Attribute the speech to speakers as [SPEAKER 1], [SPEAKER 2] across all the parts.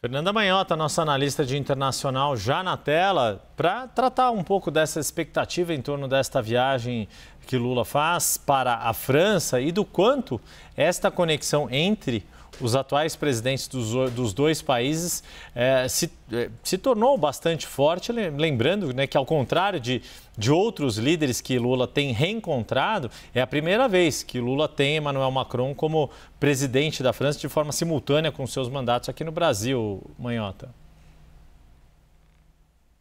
[SPEAKER 1] Fernanda Manhota, nossa analista de internacional, já na tela, para tratar um pouco dessa expectativa em torno desta viagem que Lula faz para a França e do quanto esta conexão entre os atuais presidentes dos dois países se tornou bastante forte, lembrando, né, que ao contrário de outros líderes que Lula tem reencontrado, é a primeira vez que Lula tem Emmanuel Macron como presidente da França de forma simultânea com seus mandatos aqui no Brasil, Manhota.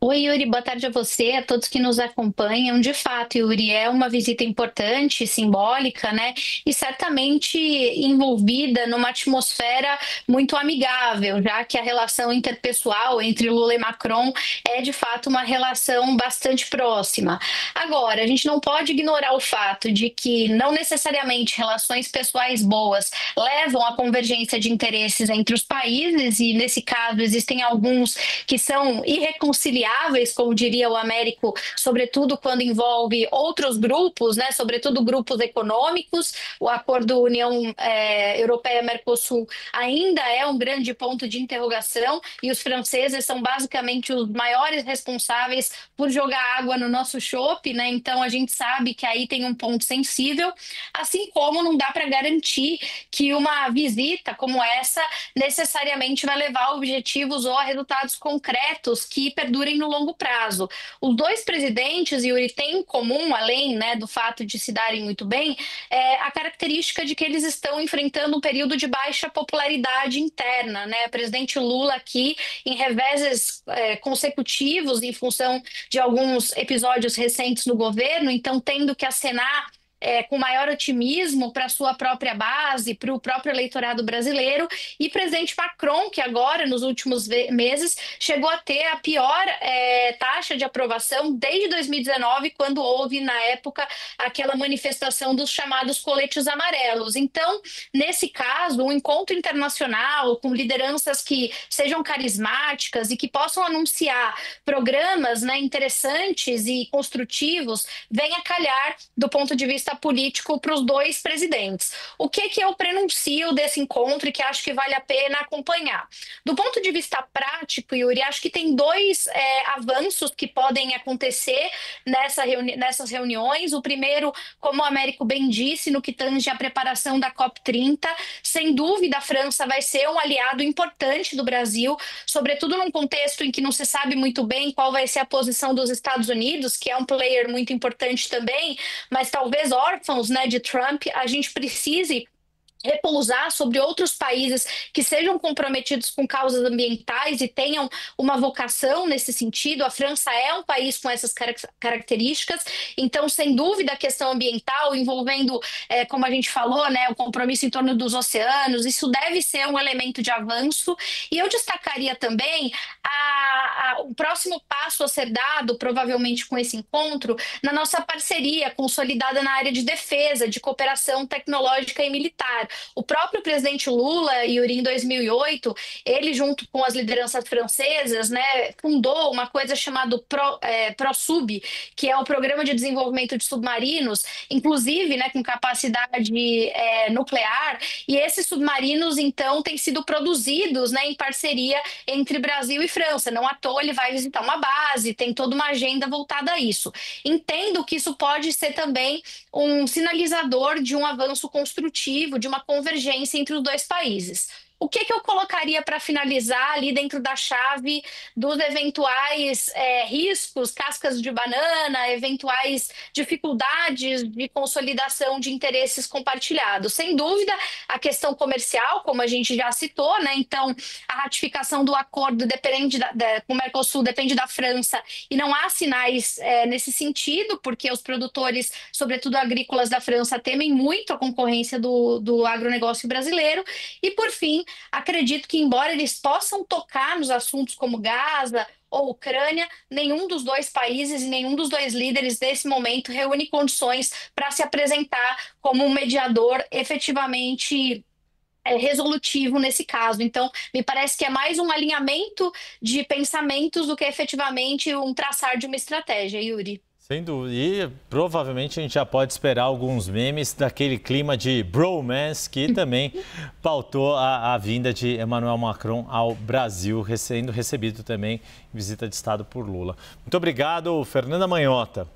[SPEAKER 2] Oi, Yuri, boa tarde a você, a todos que nos acompanham. De fato, Yuri, é uma visita importante, simbólica, né? E certamente envolvida numa atmosfera muito amigável, já que a relação interpessoal entre Lula e Macron é, de fato, uma relação bastante próxima. Agora, a gente não pode ignorar o fato de que não necessariamente relações pessoais boas levam à convergência de interesses entre os países, e nesse caso existem alguns que são irreconciliáveis, como diria o Américo, sobretudo quando envolve outros grupos, né, sobretudo grupos econômicos. O acordo União Europeia-Mercosul ainda é um grande ponto de interrogação e os franceses são basicamente os maiores responsáveis por jogar água no nosso chope, né? Então a gente sabe que aí tem um ponto sensível, assim como não dá para garantir que uma visita como essa necessariamente vai levar a objetivos ou a resultados concretos que perdurem no longo prazo. Os dois presidentes, Yuri, têm em comum, além, né, do fato de se darem muito bem, a característica de que eles estão enfrentando um período de baixa popularidade interna, né? O presidente Lula aqui, em reveses consecutivos, em função de alguns episódios recentes no governo, então tendo que acenar com maior otimismo para a sua própria base, para o próprio eleitorado brasileiro, e presidente Macron, que agora, nos últimos meses, chegou a ter a pior taxa de aprovação desde 2019, quando houve, na época, aquela manifestação dos chamados coletes amarelos. Então, nesse caso, um encontro internacional com lideranças que sejam carismáticas e que possam anunciar programas, né, interessantes e construtivos, vem a calhar do ponto de vista político para os dois presidentes. O que eu prenuncio desse encontro e que acho que vale a pena acompanhar? Do ponto de vista prático, Yuri, acho que tem dois avanços que podem acontecer nessas reuniões. O primeiro, como o Américo bem disse, no que tange à preparação da COP30, sem dúvida a França vai ser um aliado importante do Brasil, sobretudo num contexto em que não se sabe muito bem qual vai ser a posição dos Estados Unidos, que é um player muito importante também, mas talvez órfãos, né, de Trump, a gente precise repousar sobre outros países que sejam comprometidos com causas ambientais e tenham uma vocação nesse sentido. A França é um país com essas características, então, sem dúvida, a questão ambiental envolvendo, como a gente falou, né, o compromisso em torno dos oceanos, isso deve ser um elemento de avanço. E eu destacaria também o próximo passo a ser dado, provavelmente com esse encontro, na nossa parceria consolidada na área de defesa, de cooperação tecnológica e militar. O próprio presidente Lula, Yuri, em 2008, ele junto com as lideranças francesas, né, fundou uma coisa chamada ProSub, que é o Programa de Desenvolvimento de Submarinos, inclusive, né, com capacidade nuclear, e esses submarinos, então, têm sido produzidos, né, em parceria entre Brasil e França. Não à toa ele vai visitar uma base, tem toda uma agenda voltada a isso. Entendo que isso pode ser também um sinalizador de um avanço construtivo, de uma convergência entre os dois países. O que eu colocaria para finalizar ali dentro da chave dos eventuais riscos, cascas de banana, eventuais dificuldades de consolidação de interesses compartilhados? Sem dúvida, a questão comercial, como a gente já citou, né? Então, a ratificação do acordo depende com o Mercosul depende da França e não há sinais nesse sentido, porque os produtores, sobretudo agrícolas da França, temem muito a concorrência do agronegócio brasileiro. E, por fim, acredito que, embora eles possam tocar nos assuntos como Gaza ou Ucrânia, nenhum dos dois países e nenhum dos dois líderes, nesse momento, reúne condições para se apresentar como um mediador efetivamente resolutivo nesse caso. Então, me parece que é mais um alinhamento de pensamentos do que efetivamente um traçar de uma estratégia, Yuri.
[SPEAKER 1] Sem dúvida. E provavelmente a gente já pode esperar alguns memes daquele clima de bromance que também pautou a vinda de Emmanuel Macron ao Brasil, sendo recebido também em visita de Estado por Lula. Muito obrigado, Fernanda Manhota.